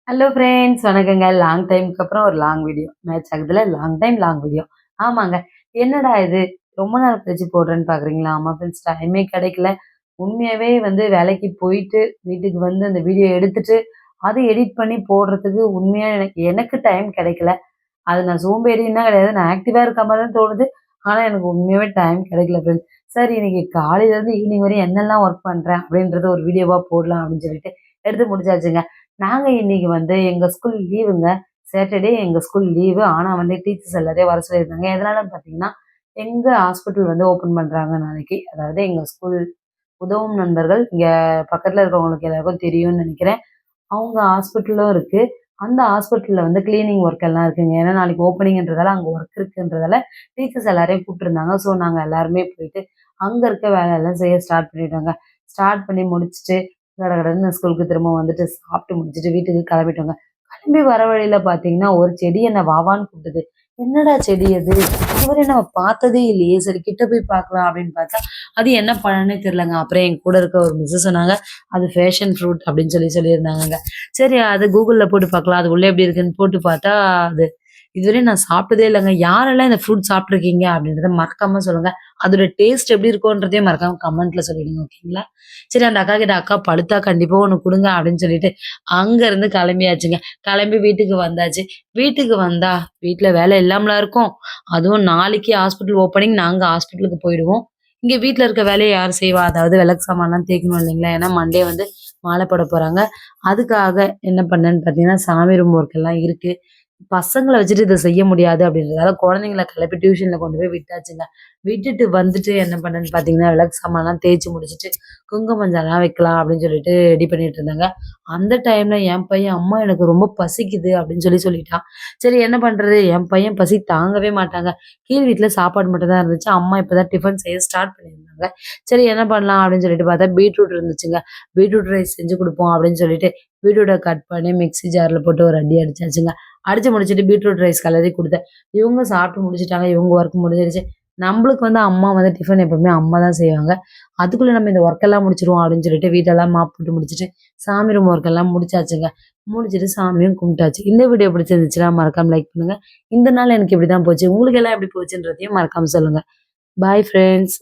Hello friends வணக்கங்க. Long டைம்க்கு அப்புறம் ஒரு லாங் வீடியோ. மேட்ச் ஆகுதுல லாங் வீடியோ. ஆமாங்க. என்னடா இது ரொம்ப நாள் கழிச்சு போடுறேன்னு பார்க்குறீங்களா? ஆமா ஃப்ரெண்ட்ஸ் டைமே கிடைக்கல. உண்மையாவே வேலைக்கு போயிட்டு வீட்டுக்கு வந்து அந்த வீடியோ எடுத்துட்டு, அத எடிட் பண்ணி போடுறதுக்கு உண்மையா எனக்கு எனக்கு டைம் கிடைக்கல. அது நான் சோம்பேறின்லாம் கிடையாது. நான் ஆக்டிவா இருக்க மாரி தான் தோணுது. ஆனா எனக்கு உண்மையாவே டைம் கிடைக்கல ஃப்ரெண்ட்ஸ். சரி இன்னைக்கு காலையிலேருந்து ஈவினிங் வரையும் என்னெல்லாம் ஒர்க் பண்றேன் அப்படின்றத ஒரு வீடியோவா போடலாம் அப்படின்னு சொல்லிட்டு எடுத்து முடிச்சாச்சுங்க. நாங்க இன்னைக்கு எங்க ஸ்கூல் லீவுங்க. சாட்டர்டே எங்க ஸ்கூல் லீவு. ஆனா டீச்சர்ஸ் எல்லாரையும் வர சொல்லியிருந்தாங்க. எதனாலன்னு பார்த்தீங்கன்னா, எங்க ஹாஸ்பிட்டல் ஓப்பன் பண்றாங்க நாளைக்கு. அதாவது எங்க ஸ்கூல் உதவும் நண்பர்கள் இங்க பக்கத்துல இருக்கவங்களுக்கு எல்லாருக்கும் தெரியும்னு நெனைக்கிறேன். அவங்க ஹாஸ்பிட்டலும் இருக்கு. அந்த ஹாஸ்பிட்டல்ல கிளீனிங் ஒர்க் எல்லாம் இருக்குங்க. ஏன்னா நாளைக்கு ஓப்பனிங்ன்றதால அங்க ஒர்க் இருக்குன்றதால டீச்சர்ஸ் எல்லாரையும் கூப்பிட்டுருந்தாங்க. ஸோ நாங்க எல்லாருமே போயிட்டு அங்க இருக்க வேலையெல்லாம் செய்ய ஸ்டார்ட் பண்ணிட்டோங்க. ஸ்டார்ட் பண்ணி முடிச்சுட்டு கடகடன்னு ஸ்கூலுக்கு திரும்ப வந்துட்டு சாப்பிட்டு முடிச்சுட்டு வீட்டுக்கு கிளம்பிட்டோங்க. கிளம்பி வர வழியில பார்த்தீங்கன்னா, ஒரு செடி என்ன வா வான்னு கூப்பிடுது. என்னடா செடி அது? இதுவரை நம்ம பார்த்ததே இல்லையே! சரி கிட்ட போய் பார்க்கலாம் அப்படின்னு பார்த்தா, அது என்ன பழம்னே தெரியலங்க. அப்புறம் என் கூட இருக்க ஒரு மிஸ் சொன்னாங்க. அது ஃபேஷன் ஃப்ரூட் அப்படின்னு சொல்லியிருந்தாங்கங்க. சரி அது கூகுள்ல போட்டு பார்க்கலாம். அது உள்ள எப்படி இருக்குன்னு போட்டு பார்த்தா, அது இதுவரையும் நான் சாப்பிட்டதே இல்லங்க. யாரெல்லாம் இந்த ஃப்ரூட் சாப்பிட்டுருக்கீங்க அப்படின்றத மறக்காம சொல்லுங்க. அதோட டேஸ்ட் எப்படி இருக்கும்ன்றதையும் மறக்காம கமெண்ட்ல சொல்லிடுங்க. ஓகேங்களா? சரி அந்த அக்கா கிட்ட, "அக்கா பழுத்தா கண்டிப்பா ஒண்ணு குடுங்க" அப்படின்னு சொல்லிட்டு அங்கருந்து கிளம்பியாச்சுங்க. கிளம்பி வீட்டுக்கு வந்தாச்சு. வீட்டுக்கு வந்தா வீட்ல வேலை இல்லாமலா இருக்கும். அதுவும் நாளைக்கு ஹாஸ்பிட்டல் ஓப்பனிங். நாங்க ஹாஸ்பிட்டலுக்கு போயிடுவோம். இங்க வீட்ல இருக்க வேலைய யார் செய்வா? அதாவது விளக்கு சாமான்லாம் தேய்க்கணும் இல்லைங்களா? ஏன்னா மண்டே மாலை போட போறாங்க. அதுக்காக என்ன பண்ணேன்னு பார்த்தீங்கன்னா, சாமி ரூம் ஒர்க் எல்லாம் இருக்கு. பசங்கள வச்சுட்டு இத செய்ய முடியாது அப்படின்றதால குழந்தைங்கள கிளப்பி டியூஷன்ல கொண்டு போய் விட்டாச்சுங்க. விட்டுட்டு வந்துட்டு என்ன பண்ணேன்னு பார்த்தீங்கன்னா, விளக்கு சாமான்லாம் தேய்ச்சு முடிச்சுட்டு, குங்கும மஞ்சள்லாம் வைக்கலாம் அப்படின்னு சொல்லிட்டு ரெடி பண்ணிட்டு இருந்தேங்க. அந்த டைம்ல என் பையன், "அம்மா எனக்கு ரொம்ப பசிக்குது" அப்படின்னு சொல்லிட்டான். சரி என்ன பண்றது? என் பையன் பசி தாங்கவே மாட்டாங்க. கீழ் வீட்ல சாப்பாடு மட்டும் தான் இருந்துச்சு. அம்மா இப்பதான் டிஃபன் செய்ய ஸ்டார்ட் பண்ணியிருந்தாங்க. சரி என்ன பண்ணலாம் அப்படின்னு சொல்லிட்டு பார்த்தா, பீட்ரூட் இருந்துச்சுங்க. பீட்ரூட் ரைஸ் செஞ்சு குடுப்போம் அப்படின்னு சொல்லிட்டு, பீட்ரூட்ட கட் பண்ணி மிக்ஸி ஜார்ல போட்டு ஒரு அடி அடிச்சாச்சுங்க. அடிச்சு முடிச்சுட்டு பீட்ரூட் ரைஸ் கிளறி குடுத்தேன். இவங்க சாப்பிட்டு முடிச்சுட்டாங்க. இவங்க ஒர்க் முடிஞ்சிருச்சு. நம்பளுக்கு அம்மா டிஃபன் எப்பவுமே அம்மா தான் செய்வாங்க. அதுக்குள்ள நம்ம இந்த ஒர்க் எல்லாம் முடிச்சுருவோம் அப்படின்னு சொல்லிட்டு வீட்டெல்லாம் மாப் போட்டு முடிச்சுட்டு, சாமி ரூம் ஒர்க் எல்லாம் முடிச்சாச்சுங்க. முடிச்சுட்டு சாமியும் கும்பிட்டாச்சு. இந்த வீடியோ பிடிச்சிருந்துச்சுன்னா மறக்காம லைக் பண்ணுங்க. இந்த நாள் எனக்கு இப்படிதான் போச்சு. உங்களுக்கு எல்லாம் எப்படி போச்சுன்றதையும் மறக்காம சொல்லுங்க. Bye friends.